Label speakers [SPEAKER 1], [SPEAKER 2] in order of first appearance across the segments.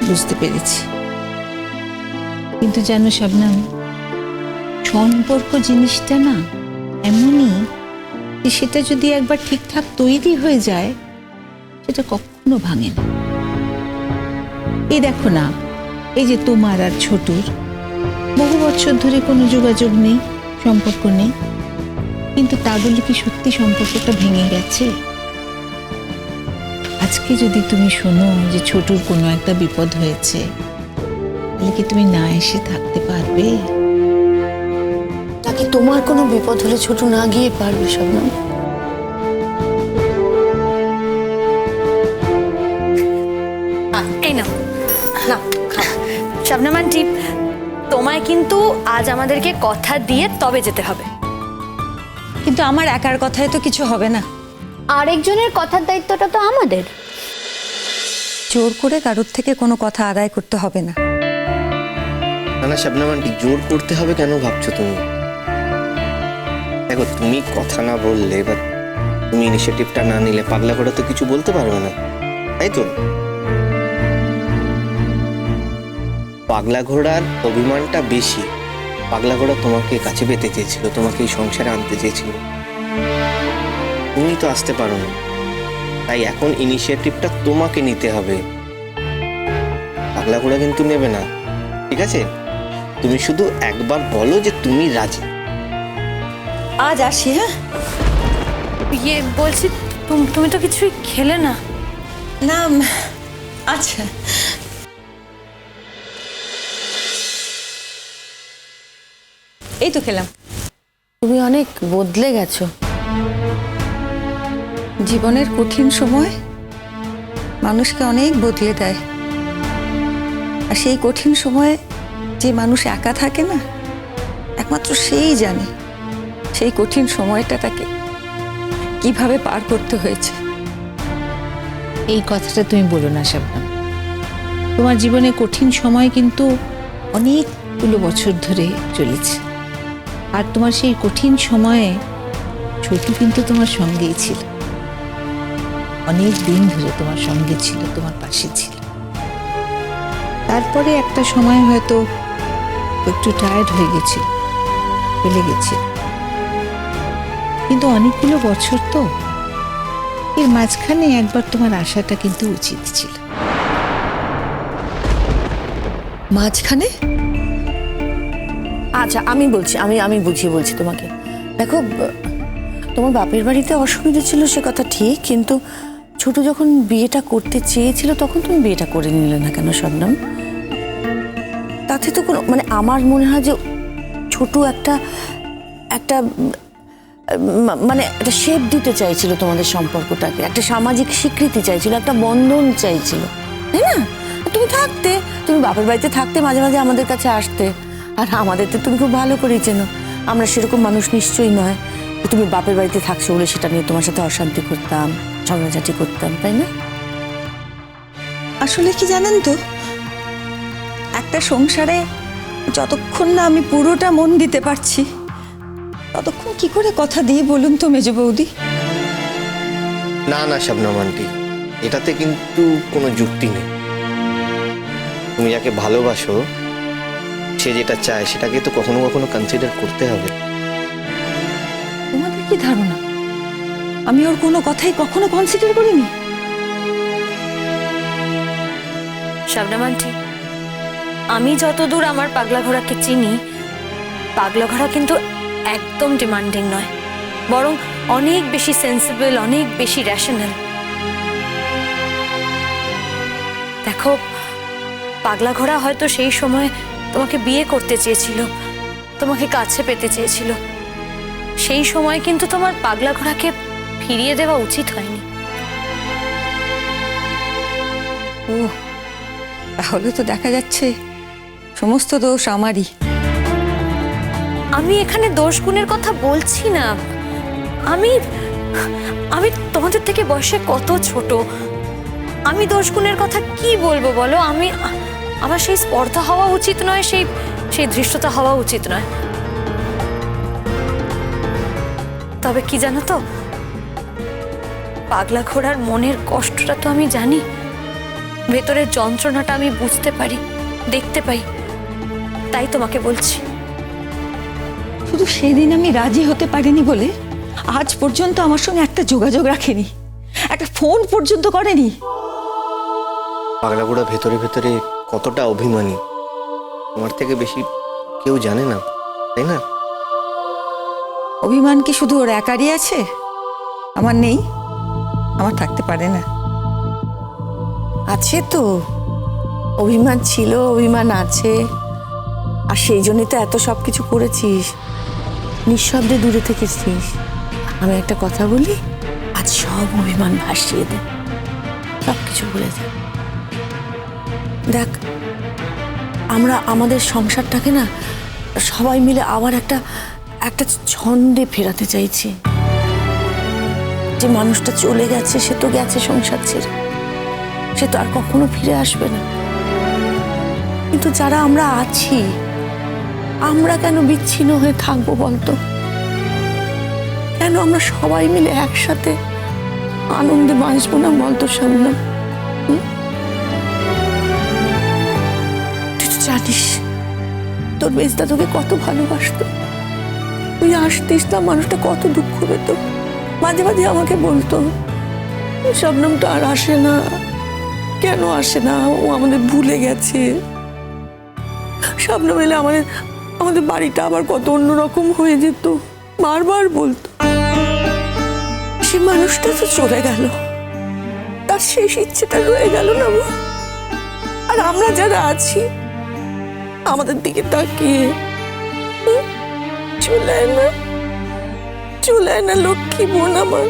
[SPEAKER 1] বুঝতে পেরেছি, কিন্তু জানো শবনম, সম্পর্ক জিনিসটা না এমনই যে সেটা যদি একবার ঠিকঠাক তৈরি হয়ে যায় সেটা কখনো ভাঙে না। এই দেখো না, এই যে তোমার আর ছোটুর বহু বছর ধরে কোনো যোগাযোগ নেই, সম্পর্ক নেই, কিন্তু তা বলে কি সত্যি সম্পর্কটা ভেঙে গেছে? আজকে যদি তুমি শোনো যে ছোটুর কোনো একটা বিপদ হয়েছে, তাহলে কি তুমি না এসে থাকতে পারবে?
[SPEAKER 2] নাকি তোমার কোনো বিপদ হলে ছোট না গিয়ে পারবে শবনম?
[SPEAKER 3] এই নাও নাও খাও। শবনম আন্টি, তোমায় কিন্তু আজ আমাদেরকে কথা দিয়ে তবে যেতে হবে।
[SPEAKER 4] কিন্তু আমার একার কথায় তো কিছু হবে না।
[SPEAKER 2] আরেকজনের কথার দায়িত্বটা তো আমাদের।
[SPEAKER 4] জোর করে কারোর থেকে কোনো কথা আদায় করতে হবে না।
[SPEAKER 5] না না শবনম আন্টি, জোর করতে হবে কেন ভাবছো তুমি? দেখো, তুমি কথা না বললে বা তুমি ইনিশিয়েটিভটা না নিলে পাগলা ঘোড়া তো কিছু বলতে পারবে না, তাই তো? পাগলা ঘোড়ার অভিমানটা বেশি। পাগলা ঘোড়া তোমাকে কাছে পেতে চেয়েছিল, তোমাকে এই সংসারে আনতে চেয়েছিল, তুমি তো আসতে পারো না। তাই এখন ইনিশিয়েটিভটা তোমাকে নিতে হবে, পাগলা ঘোড়া কিন্তু নেবে না, ঠিক আছে? তুমি শুধু একবার বলো যে তুমি রাজি।
[SPEAKER 4] আজ আসি। হ্যাঁ,
[SPEAKER 3] ইয়ে বলছি, তুমি তো কিছুই খেলে না।
[SPEAKER 4] না আচ্ছা, এই তো খেলাম।
[SPEAKER 2] তুমি অনেক বদলে গেছো।
[SPEAKER 4] জীবনের কঠিন সময় মানুষকে অনেক বদলে দেয়, আর সেই কঠিন সময়ে যে মানুষ একা থাকে না, একমাত্র সেই জানে সেই কঠিন সময়টা তাকে কিভাবে পার করতে হয়েছে।
[SPEAKER 1] এই কথাটা তুমি বলো না শবনম। তোমার জীবনে কঠিন সময় কিন্তু অনেকগুলো বছর ধরে চলেছে, আর তোমার সেই কঠিন সময়ে ছোটু কিন্তু তোমার সঙ্গেই ছিল, অনেক দিন ধরে তোমার সঙ্গে ছিল, তোমার পাশে ছিল। তারপরে একটা সময় হয়তো একটু টায়ার্ড হয়ে গেছিল, ফেলে গেছিল, কিন্তু অনেকগুলো বছর তো, এর মাঝখানে একবার তোমার আসাটা কিন্তু উচিত ছিল।
[SPEAKER 4] মাঝখানে
[SPEAKER 2] আচ্ছা, আমি বলছি, আমি বুঝিয়ে বলছি তোমাকে। দেখো, তোমার বাপের বাড়িতে অসুবিধা ছিল সে কথা ঠিক, কিন্তু ছোট যখন বিয়েটা করতে চেয়েছিল তখন তুমি বিয়েটা করে নিলে না কেন শবনম? তাতে তো কোনো মানে আমার মনে হয় যে ছোট একটা একটা মানে একটা শেপ দিতে চাইছিল তোমাদের সম্পর্কটাকে, একটা সামাজিক স্বীকৃতি চাইছিল, একটা বন্ধন চাইছিল, তাই না? তুমি থাকতে, তুমি বাপের বাড়িতে থাকতে, মাঝে মাঝে আমাদের কাছে আসতে, আর আমাদের তো তুমি খুব ভালো করেই চেনো আমরা সেরকম মানুষ নিশ্চয়ই নয়। তুমি বাপের বাড়িতে থাকছো বলে সেটা নিয়ে তোমার সাথে অশান্তি করতাম, ঝগড়াঝাটি করতাম, তাই না?
[SPEAKER 4] আসলে কি জানেন তো, একটা সংসারে যতক্ষণ না আমি পুরোটা মন দিতে পারছি ততক্ষণ কি করে কথা দিয়ে বলুন তো মেজ বৌদি?
[SPEAKER 5] না না শবনম আন্টি, এটাতে কিন্তু কোনো যুক্তি নেই। তুমি যাকে ভালোবাসো সে যেটা চায় সেটাকে তো কখনো কখনো কনসিডার করতে হবে।
[SPEAKER 4] তোমাদের কি ধারণা আমি ওর কোনো কথাই কখনো কনসিডার করিনি?
[SPEAKER 3] শবনম আন্টি, আমি যতদূর আমার পাগলা ঘোড়াকে চিনি, পাগলা ঘোড়া কিন্তু একদম ডিমান্ডিং নয়, বরং অনেক বেশি সেন্সিবল, অনেক বেশি রেশনাল। দেখো, পাগলা ঘোড়া হয়তো সেই সময় তোমাকে বিয়ে করতে চেয়েছিল, তোমাকে কাছে পেতে চেয়েছিল, সেই সময় কিন্তু তোমার পাগলা ঘোড়াকে ফিরিয়ে দেওয়া উচিত হয়নি।
[SPEAKER 4] ও, তাহলে তো দেখা যাচ্ছে সমস্ত দোষ আমারই।
[SPEAKER 3] আমি এখানে দোষ গুণের কথা বলছি না। আমি আমি তোমাদের থেকে বয়সে কত ছোট, আমি দোষ গুণের কথা কি বলবো বলো? আমার সেই স্পর্ধা হওয়া উচিত নয়, সেই ধৃষ্টতা হওয়া উচিত নয়। তবে কি জানো তো, পাগলা ঘোড়ার মনের কষ্টটা তো আমি জানি। ভেতরের যন্ত্রণাটা আমি বুঝতে পারি, দেখতে পাই, তাই তোমাকে বলছি।
[SPEAKER 4] শুধু সেদিন আমি রাজি হতে পারিনি বলে আজ পর্যন্ত আমার সঙ্গে একটা যোগাযোগ রাখেনি, একটা ফোন পর্যন্ত করেনি।
[SPEAKER 5] পাগলাগুড়া ভেতরে ভেতরে কতটা অভিমানী আমার থেকে বেশি কেউ জানে না, তাই না?
[SPEAKER 4] অভিমান কি শুধু ওর একারই আছে? আমার নেই? আমার থাকতে পারে না?
[SPEAKER 2] আছে তো, অভিমান ছিল, অভিমান আছে, আর সেই জন্যই তো এত সব কিছু করেছিস, নিঃশব্দে দূরে থেকেছিস। আমি একটা কথা বলি, আজ সব অভিমান ভাসিয়ে দে, সব কিছু ভুলে যা। দেখ, আমরা আমাদের সংসারটাকে না সবাই মিলে আবার একটা একটা ছন্দে ফেরাতে চাইছি। যে মানুষটা চলে গেছে সে তো গেছে সংসার ছেড়ে, সে তো আর কখনো ফিরে আসবে না। কিন্তু যারা আমরা আছি, আমরা কেন বিচ্ছিন্ন হয়ে থাকবো বলতো? কেন আমরা সবাই মিলে একসাথে আনন্দে বাঁচবো না বলতো শবনম? তুই তো জানিস তোর মেজদা তোকে কত ভালোবাসতো। তুই আসতিস না, মানুষটা কত দুঃখ পেত। মাঝে মাঝে আমাকে বলতো, শবনম তো আর আসে না, কেন আসে না? ও আমাদের ভুলে গেছে। শবনম এলে আমাদের বাড়িটা আবার কত অন্যরকম হয়ে যেত, বারবার বলতো। সে মানুষটা তো চলে গেল, তার শেষ ইচ্ছেটা রয়ে গেল না বল? আর আমরা যারা আছি আমাদের দিকে তাকিয়ে চলে না, চলে না লক্ষ্মী বোন আমার,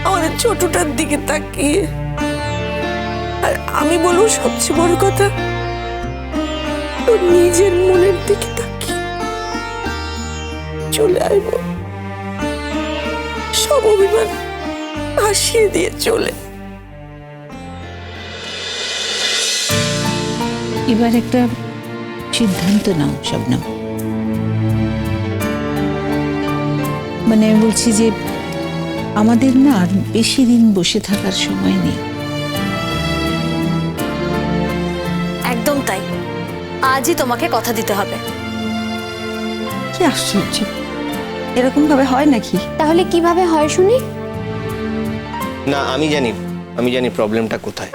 [SPEAKER 2] আমাদের ছোটটার দিকে তাকিয়ে। আর আমি বলবো সবচেয়ে বড় কথা, তোর নিজের মনের দিকে তাকিয়ে চলে আইব, সব অভিমান ভাসিয়ে দিয়ে চলে।
[SPEAKER 1] এবার একটা সিদ্ধান্ত নাও শবনম। মানে আমি বলছি যে আমাদের না আর বেশি দিন বসে থাকার সময় নেই।
[SPEAKER 3] একদম তাই, আজই তোমাকে কথা দিতে হবে।
[SPEAKER 4] কি আশ্চর্য, এরকম ভাবে হয় নাকি?
[SPEAKER 6] তাহলে কিভাবে হয় শুনি?
[SPEAKER 5] না, আমি জানি প্রবলেমটা কোথায়।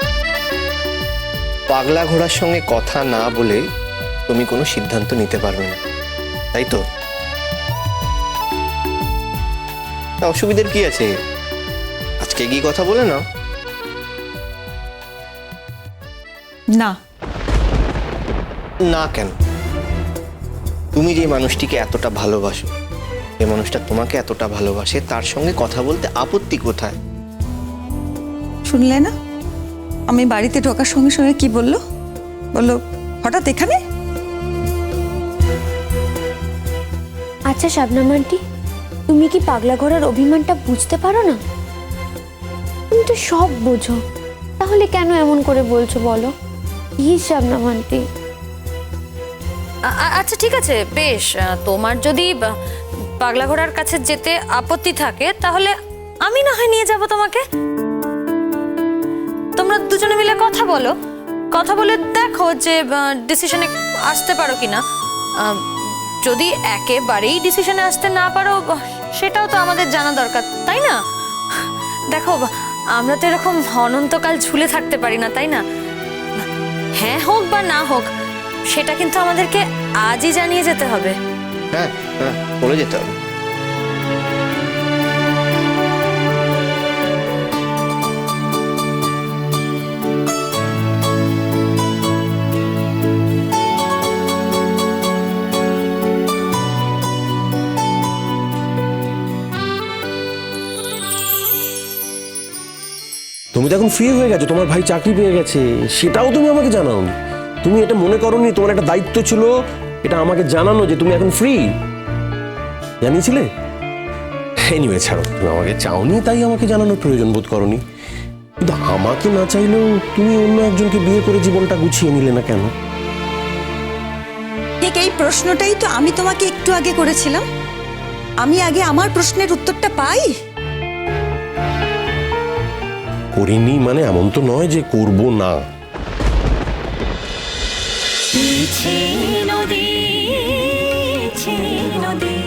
[SPEAKER 5] পাগলা ঘোড়ার সঙ্গে কথা না বলে তুমি কোনো সিদ্ধান্ত নিতে পারবে না, তাই তো? তা অসুবিধার কি আছে? আজকে গিয়ে কথা বলে নাও।
[SPEAKER 4] না।
[SPEAKER 5] না কেন? তুমি যে মানুষটিকে এতটা ভালোবাসো, যে মানুষটা তোমাকে এতটা ভালোবাসে, তার সঙ্গে কথা বলতে আপত্তি কোথায়?
[SPEAKER 4] শুনলে না আমি বাড়িতে ঢোকার সঙ্গে সঙ্গে কি বললো? বললো হঠাৎ এখানে?
[SPEAKER 6] আচ্ছা শবনম আন্টি, তুমি কি পাগলা ঘোড়ার অভিমানটা বুঝতে পারো না? তুমি তো সব বোঝো, তাহলে কেন এমন করে বলছো বলো? Please Shabnam aunty.
[SPEAKER 3] আচ্ছা ঠিক আছে, বেশ, তোমার যদি পাগলা ঘোড়ার কাছে যেতে আপত্তি থাকে তাহলে আমি না হয় নিয়ে যাব তোমাকে। তোমরা দুজনে মিলে কথা বলো, কথা বলে দেখো যে ডিসিশনে আসতে পারো কিনা। যদি একেবারেই ডিসিশনে আসতে না পারো, সেটাও তো আমাদের জানা দরকার, তাই না? দেখো, আমরা তো এরকম অনন্তকাল ঝুলে থাকতে পারি না, তাই না? হ্যাঁ হোক বা না হোক, সেটা কিন্তু আমাদেরকে আজই জানিয়ে যেতে হবে।
[SPEAKER 5] হ্যাঁ হ্যাঁ, বলে যেতে হবে।
[SPEAKER 7] তুমি তো এখন ফ্রি হয়ে গেছো, তোমার ভাই চাকরি পেয়ে গেছে, সেটাও তুমি আমাকে জানাওনি। তুমি এটা মনে করোনি তোমার একটা দায়িত্ব ছিল এটা আমাকে জানানো যে তুমি এখন ফ্রি? জানিয়েছিলে? এনিওয়ে ছাড়ো, তুমি আমাকে চাওনি তাই আমাকে জানানোর প্রয়োজন বোধ করোনি। কিন্তু আমাকে না চাইলেও তুমি অন্য একজনকে বিয়ে করে জীবনটা গুছিয়ে নিলে না কেন?
[SPEAKER 4] ঠিক এই প্রশ্নটাই তো আমি তোমাকে একটু আগে করেছিলাম। আমি আগে আমার প্রশ্নের উত্তরটা পাই।
[SPEAKER 7] করিনি মানে এমন তো নয় যে করব না।
[SPEAKER 8] নদী